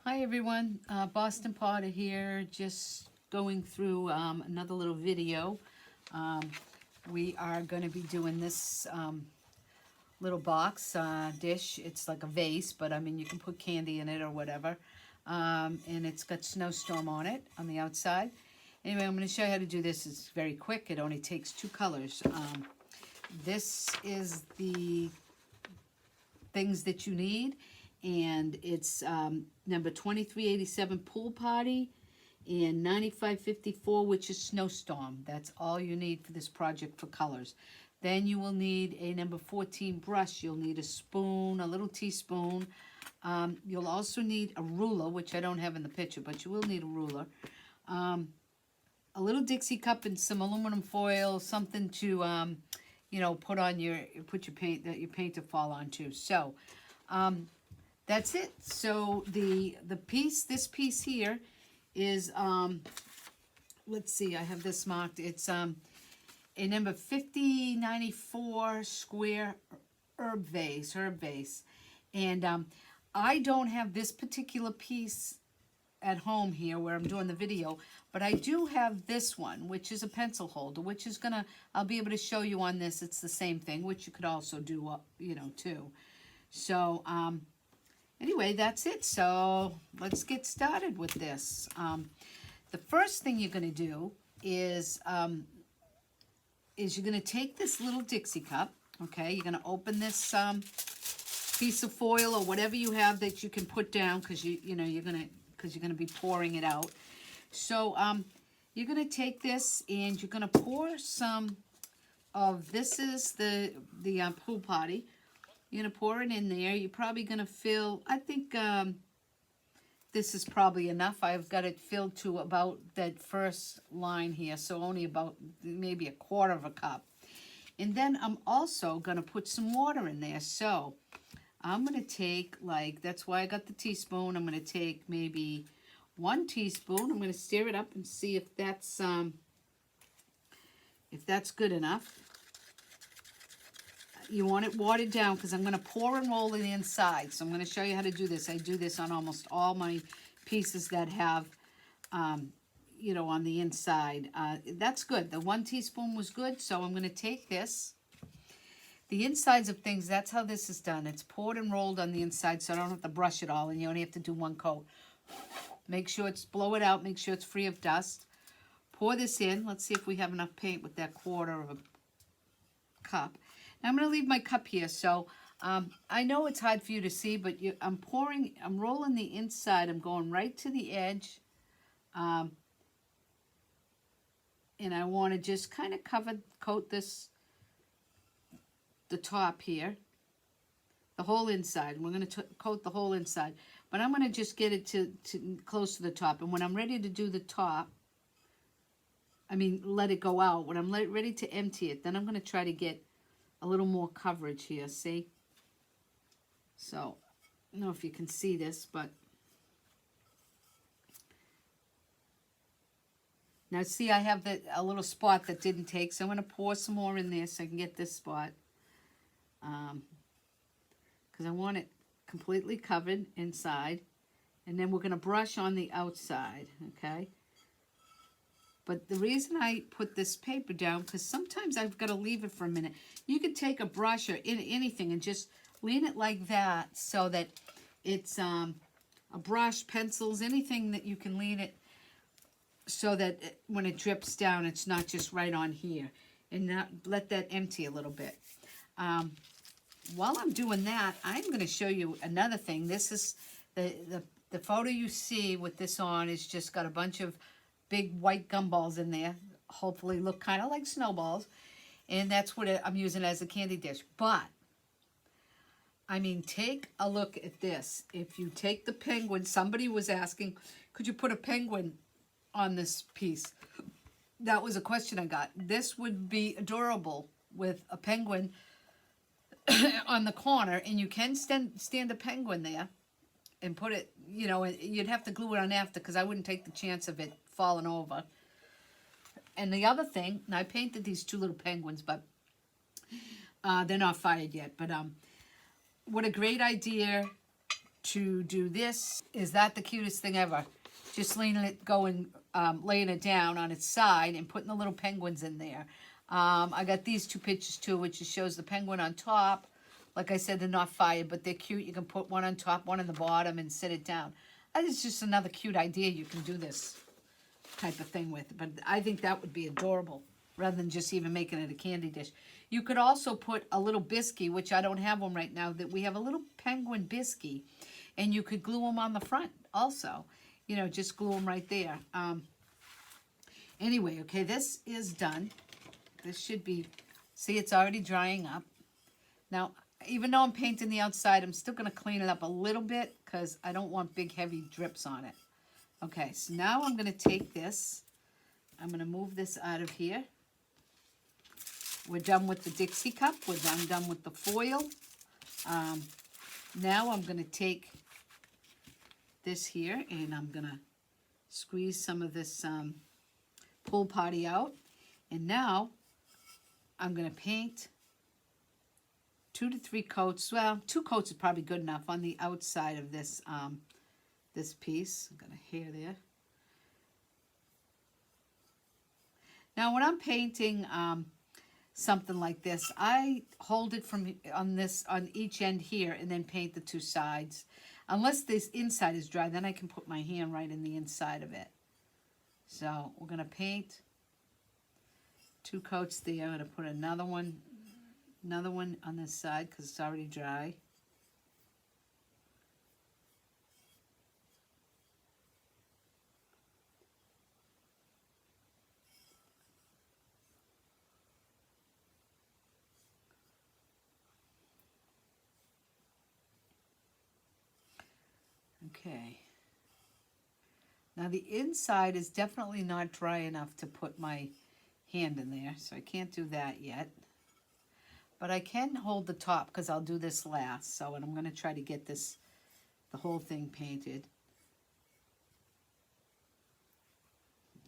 Hi everyone, Boston Potter here, just going through another little video. Um, we are going to be doing this little box dish. It's like a vase, but I mean you can put candy in it or whatever. And it's got snowstorm on it on the outside. Anyway, I'm going to show you how to do this. It's very quick. It only takes 2 colors. This is the things that you need, and it's number 2387 Pool Party and 9554, which is Snowstorm. That's all you need for this project for colors. Then you will need a number 14 brush. You'll need a spoon, a little teaspoon. You'll also need a ruler, which I don't have in the picture, but you will need a ruler. A little Dixie cup and some aluminum foil, something to you know, put your paint, that your paint to fall onto. So that's it. So this piece here is let's see, I have this marked. It's a number 5094 square herb vase, and I don't have this particular piece at home here where I'm doing the video, but I do have this one, which is a pencil holder, which is I'll be able to show you on this. It's the same thing, which you could also do, you know, too. So anyway, that's it. So let's get started with this. The first thing you're going to do is you're going to take this little Dixie cup. Okay, you're going to open this piece of foil or whatever you have that you can put down, because you're going to be pouring it out. So you're going to take this and you're going to pour some of, this is the Pool Party. You're going to pour it in there. You're probably going to fill, I think this is probably enough. I've got it filled to about that first line here, so only about maybe 1/4 cup. And then I'm also going to put some water in there. So I'm going to take, like, that's why I got the teaspoon. I'm going to take maybe 1 teaspoon. I'm going to stir it up and see if that's good enough. You want it watered down, because I'm going to pour and roll it inside. So I'm going to show you how to do this. I do this on almost all my pieces that have, you know, on the inside. That's good. The 1 teaspoon was good. So I'm going to take this. The insides of things, that's how this is done. It's poured and rolled on the inside, so I don't have to brush it all, and you only have to do 1 coat. Make sure blow it out, make sure it's free of dust. Pour this in. Let's see if we have enough paint with that 1/4 cup. Now I'm going to leave my cup here, so I know it's hard for you to see, but I'm rolling the inside. I'm going right to the edge, and I want to just kind of coat this, the top here, the whole inside. We're going to coat the whole inside, but I'm going to just get it to close to the top. And when I'm ready to do the top, I mean, let it go out. When I'm ready to empty it, then I'm going to try to get a little more coverage here, see? So, I don't know if you can see this, but now see, I have a little spot that didn't take, so I'm going to pour some more in there so I can get this spot. Because I want it completely covered inside, and then we're going to brush on the outside, okay? But the reason I put this paper down, because sometimes I've got to leave it for a minute. You could take a brush or anything and just lean it like that, so that it's a brush, pencils, anything that you can lean it, so that when it drips down, it's not just right on here. And not let that empty a little bit. While I'm doing that, I'm going to show you another thing. This is the photo you see with this on is just got a bunch of big white gumballs in there. Hopefully look kind of like snowballs. And that's what I'm using as a candy dish. But, I mean, take a look at this. If you take the penguin, somebody was asking, could you put a penguin on this piece? That was a question I got. This would be adorable with a penguin on the corner, and you can stand a penguin there and put it, you know, you'd have to glue it on after, because I wouldn't take the chance of it falling over. And the other thing, and I painted these 2 little penguins, but they're not fired yet, but what a great idea to do this. Is that the cutest thing ever? Just laying it down on its side and putting the little penguins in there. I got these two pictures too, which shows the penguin on top. Like I said, they're not fired, but they're cute. You can put one on top, one on the bottom, and sit it down. It's just another cute idea you can do this type of thing with. But I think that would be adorable, rather than just even making it a candy dish. You could also put a little biscuit, which I don't have one right now, that we have a little penguin biscuit, and you could glue them on the front also. You know, just glue them right there. Anyway, okay, this is done. This should be, see, it's already drying up. Now, even though I'm painting the outside, I'm still going to clean it up a little bit because I don't want big, heavy drips on it. Okay, so now I'm going to take this. I'm going to move this out of here. We're done with the Dixie cup. We're done with the foil. Now I'm going to take this here and I'm going to squeeze some of this pool potty out. And now I'm going to paint 2 to 3 coats. Well, 2 coats is probably good enough on the outside of this this piece. I've got a hair there. Now, when I'm painting something like this, I hold it from on each end here and then paint the 2 sides. Unless this inside is dry, then I can put my hand right in the inside of it. So we're going to paint 2 coats there. I'm going to put another one on this side because it's already dry. Okay. Now the inside is definitely not dry enough to put my hand in there, so I can't do that yet. But I can hold the top because I'll do this last. So, and I'm going to try to get the whole thing painted.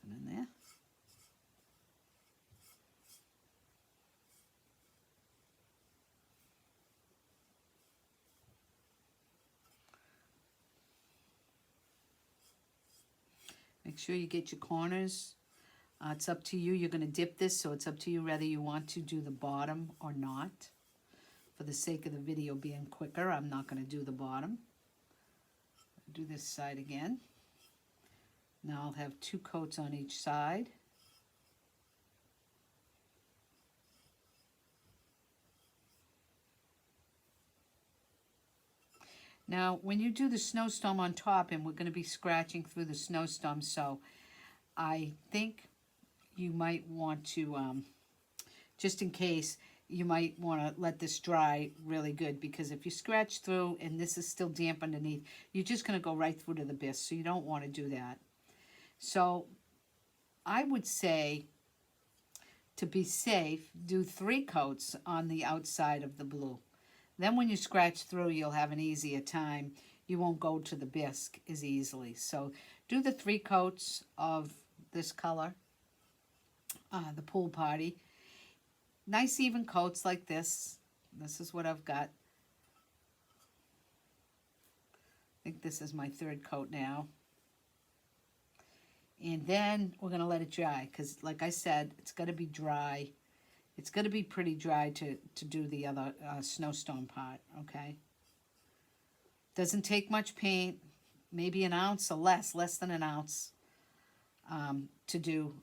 Put it in there. Make sure you get your corners. It's up to you. You're going to dip this, so it's up to you whether you want to do the bottom or not. For the sake of the video being quicker, I'm not going to do the bottom. Do this side again. Now I'll have 2 coats on each side. Now, when you do the snowstorm on top, and we're going to be scratching through the snowstorm, so I think you might want to, just in case, you might want to let this dry really good, because if you scratch through and this is still damp underneath, you're just going to go right through to the bisque, so you don't want to do that. So I would say, to be safe, do 3 coats on the outside of the blue. Then when you scratch through, you'll have an easier time. You won't go to the bisque as easily. So do the 3 coats of this color, the pool party. Nice even coats like this. This is what I've got. I think this is my 3rd coat now. And then we're going to let it dry because, like I said, it's got to be dry. It's going to be pretty dry to do the other snowstorm part, okay? Doesn't take much paint, maybe an ounce or less than an ounce, to do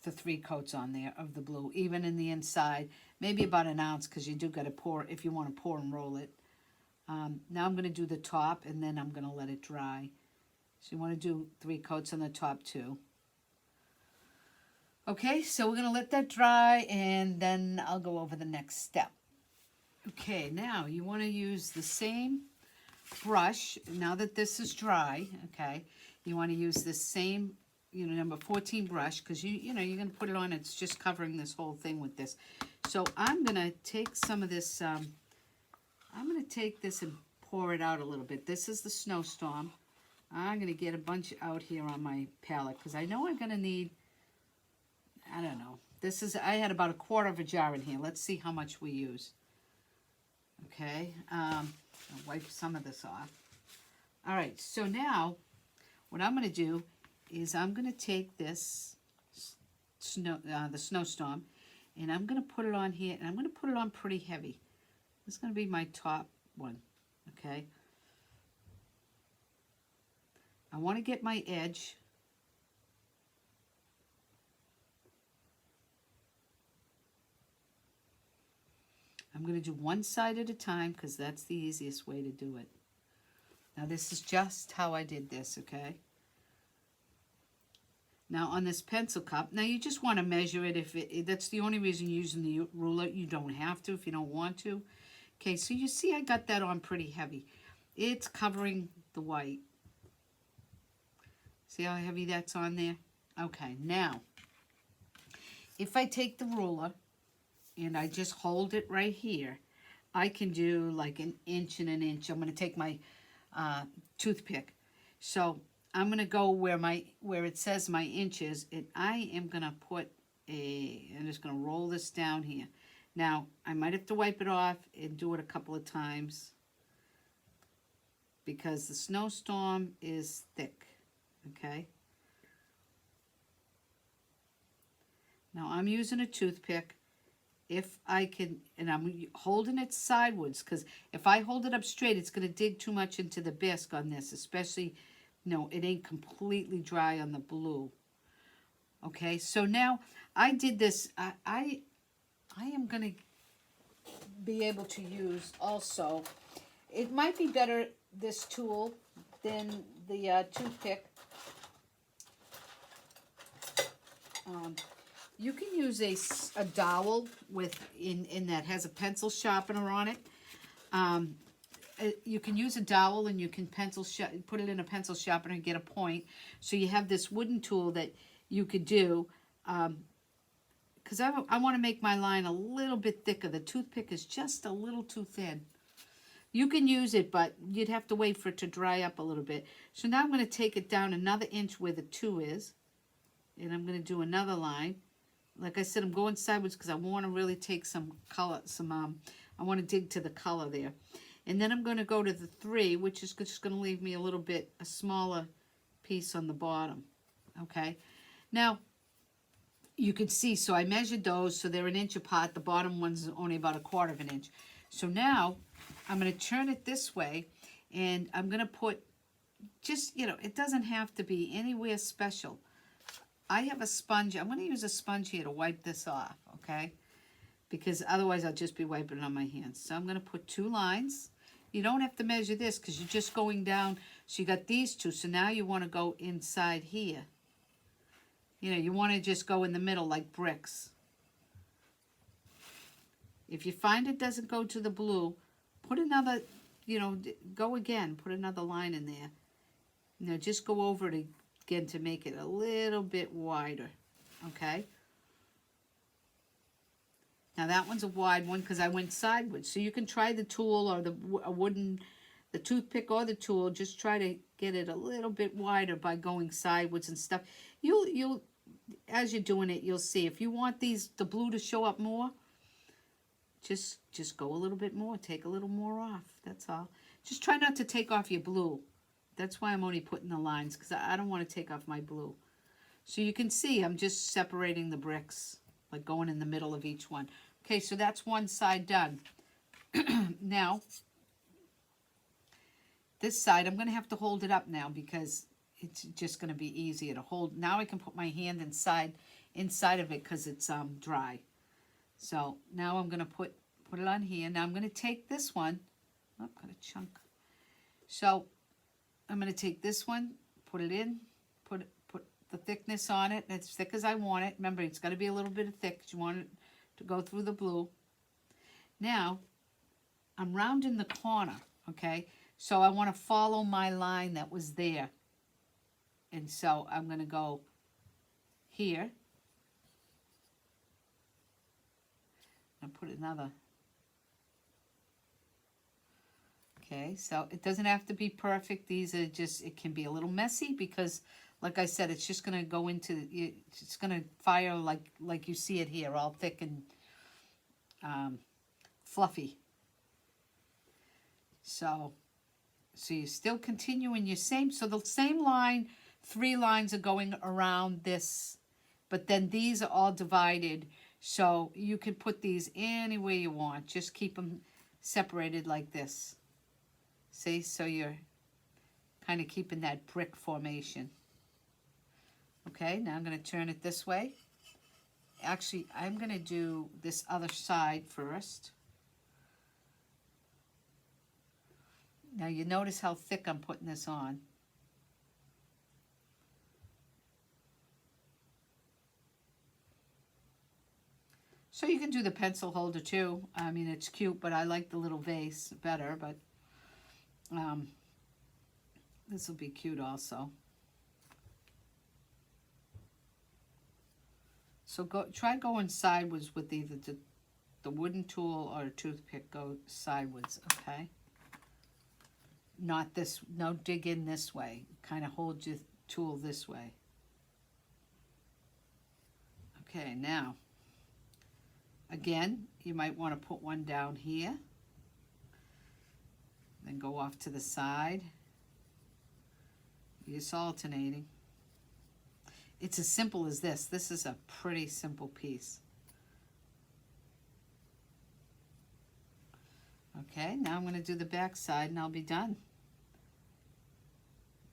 the 3 coats on there of the blue, even in the inside. Maybe about an ounce because you do got to pour, if you want to pour and roll it. Now I'm going to do the top and then I'm going to let it dry. So you want to do 3 coats on the top too. Okay, so we're going to let that dry and then I'll go over the next step. Okay, now you want to use the same brush. Now that this is dry, okay, you want to use this same, number 14 brush because you're going to put it on. It's just covering this whole thing with this. So I'm going to take some of this, I'm going to take this and pour it out a little bit. This is the snowstorm. I'm going to get a bunch out here on my palette because I know I'm going to need, I don't know. I had about 1/4 of a jar in here. Let's see how much we use. Okay, I'll wipe some of this off. All right, so now what I'm going to do is I'm going to take this the snowstorm, and I'm going to put it on here, and I'm going to put it on pretty heavy. This is going to be my top one, okay? I want to get my edge. I'm going to do one side at a time because that's the easiest way to do it. Now this is just how I did this, okay? Now on this pencil cup, now you just want to measure it if that's the only reason you're using the ruler. You don't have to if you don't want to. Okay, so you see I got that on pretty heavy. It's covering the white. See how heavy that's on there? Okay, now, if I take the ruler and I just hold it right here, I can do like an inch and an inch. I'm going to take my toothpick. So I'm going to go where it says my inches, and I am going to put I'm just going to roll this down here. Now, I might have to wipe it off and do it a couple of times because the snowstorm is thick, okay? Now, I'm using a toothpick. If I can, and I'm holding it sideways, because if I hold it up straight, it's going to dig too much into the bisque on this, especially, it ain't completely dry on the blue. Okay, so now I did this. I am going to be able to use also, it might be better, this tool, than the toothpick. You can use a dowel in that has a pencil sharpener on it. You can use a dowel and you can put it in a pencil sharpener and get a point. So you have this wooden tool that you could do. Because I want to make my line a little bit thicker. The toothpick is just a little too thin. You can use it, but you'd have to wait for it to dry up a little bit. So now I'm going to take it down another inch where the 2 is. And I'm going to do another line. Like I said, I'm going sideways because I want to really take some color, I want to dig to the color there. And then I'm going to go to the 3, which is just going to leave me a smaller piece on the bottom. Okay. Now, you can see, so I measured those, so they're an inch apart. The bottom one's only about 1/4 of an inch. So now, I'm going to turn it this way, and I'm going to put just, it doesn't have to be anywhere special. I have a sponge. I'm going to use a sponge here to wipe this off, okay? Because otherwise I'll just be wiping it on my hands. So I'm going to put 2 lines. You don't have to measure this because you're just going down. So you got these 2. So now you want to go inside here. You want to just go in the middle like bricks. If you find it doesn't go to the blue, put another, go again. Put another line in there. Just go over it again to make it a little bit wider, okay? Now that one's a wide one because I went sideways. So you can try the tool or the toothpick or the tool. Just try to get it a little bit wider by going sideways and stuff. You'll as you're doing it, you'll see. If you want the blue to show up more, just go a little bit more. Take a little more off. That's all. Just try not to take off your blue. That's why I'm only putting the lines, because I don't want to take off my blue. So you can see I'm just separating the bricks, like going in the middle of each one. Okay, so that's one side done. Now, this side, I'm going to have to hold it up now because it's just going to be easier to hold. Now I can put my hand inside of it because it's dry. So now I'm going to put it on here. Now I'm going to take this one. Oh, got a chunk. So I'm going to take this one, put it in, put the thickness on it, as thick as I want it. Remember, it's got to be a little bit of thick because you want it to go through the blue. Now, I'm rounding the corner, okay? So I want to follow my line that was there. And so I'm going to go here. I'll put another. Okay, so it doesn't have to be perfect. These are just, it can be a little messy because, like I said, it's just going to go into, it's going to fire like you see it here, all thick and fluffy. So So you're still continuing your same, so the same line, 3 lines are going around this, but then these are all divided, so you can put these anywhere you want. Just keep them separated like this. See, so you're kind of keeping that brick formation. Okay, now I'm going to turn it this way. Actually, I'm going to do this other side first. Now you notice how thick I'm putting this on. So you can do the pencil holder too. I mean, it's cute, but I like the little vase better, but this will be cute also. So try going sideways with either the wooden tool or a toothpick. Go sideways, okay? Not this, no, dig in this way. Kind of hold your tool this way. Okay, now, again, you might want to put one down here. Then go off to the side. You're just alternating. It's as simple as this. This is a pretty simple piece. Okay, now I'm going to do the back side and I'll be done.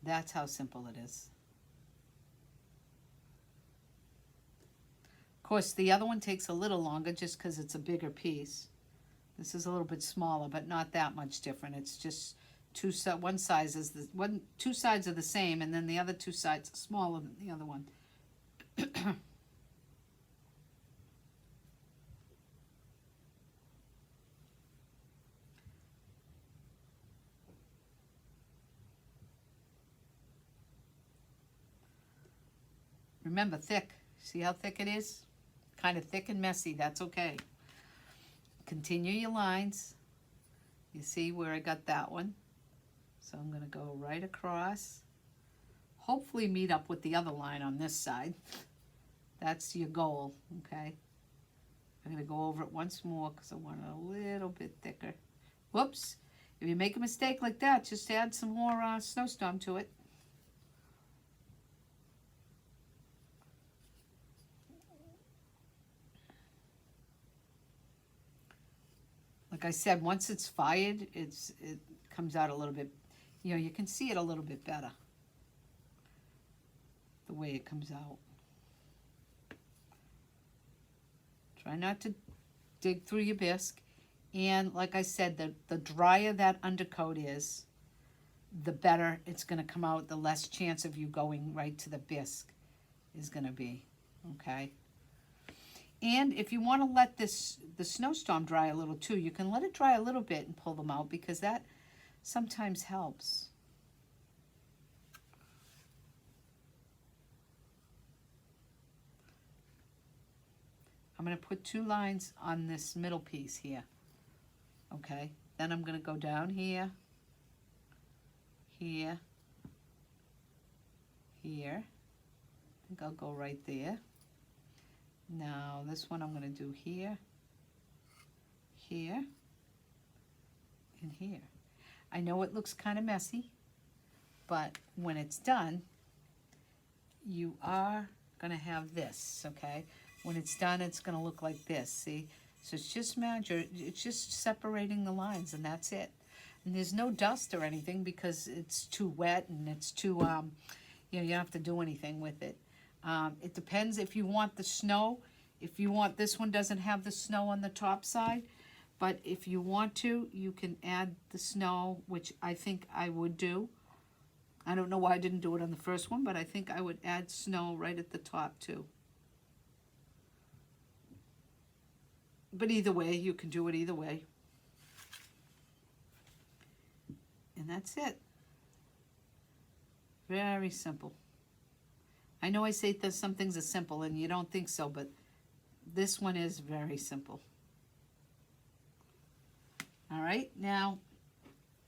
That's how simple it is. Of course, the other one takes a little longer just because it's a bigger piece. This is a little bit smaller, but not that much different. It's just two sides are the same, and then the other 2 sides are smaller than the other one. Remember, thick. See how thick it is? Kind of thick and messy. That's okay. Continue your lines. You see where I got that one? So I'm going to go right across. Hopefully meet up with the other line on this side. That's your goal, okay? I'm going to go over it once more because I want it a little bit thicker. Whoops. If you make a mistake like that, just add some more snowstorm to it. Like I said, once it's fired, it comes out a little bit, you know, you can see it a little bit better, the way it comes out. Try not to dig through your bisque. And like I said, the drier that undercoat is, the better it's going to come out, the less chance of you going right to the bisque is going to be, okay? And if you want to let the snowstorm dry a little too, you can let it dry a little bit and pull them out because that sometimes helps. I'm going to put 2 lines on this middle piece here. Okay, then I'm going to go down here, here, here. I think I'll go right there. Now this one I'm going to do here, here, and here. I know it looks kind of messy, but when it's done, you are going to have this, okay? When it's done, it's going to look like this, see? So it's just it's just separating the lines, and that's it. And there's no dust or anything because it's too wet and it's too, you know, you don't have to do anything with it. It depends if you want the snow. If you want, this one doesn't have the snow on the top side, but if you want to, you can add the snow, which I think I would do. I don't know why I didn't do it on the first one, but I think I would add snow right at the top too. But either way, you can do it either way. And that's it. Very simple. I know I say that some things are simple and you don't think so, but this one is very simple. All right, now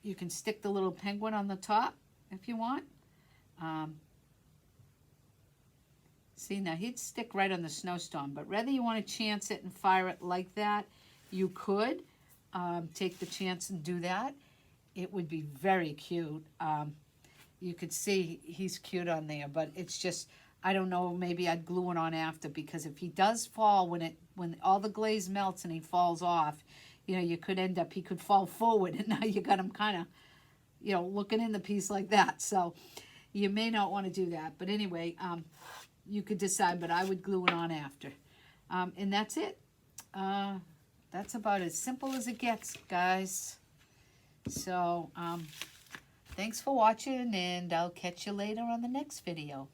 you can stick the little penguin on the top if you want. See, now he'd stick right on the snowstorm, but whether you want to chance it and fire it like that, you could take the chance and do that. it would be very cute. You could see he's cute on there, but it's just, I don't know, maybe I'd glue it on after, because if he does fall, when all the glaze melts and he falls off, you know, you could end up, he could fall forward, and now you got him kind of, you know, looking in the piece like that. So you may not want to do that. But anyway, you could decide, but I would glue it on after. And that's it. That's about as simple as it gets, guys. So, thanks for watching, and I'll catch you later on the next video.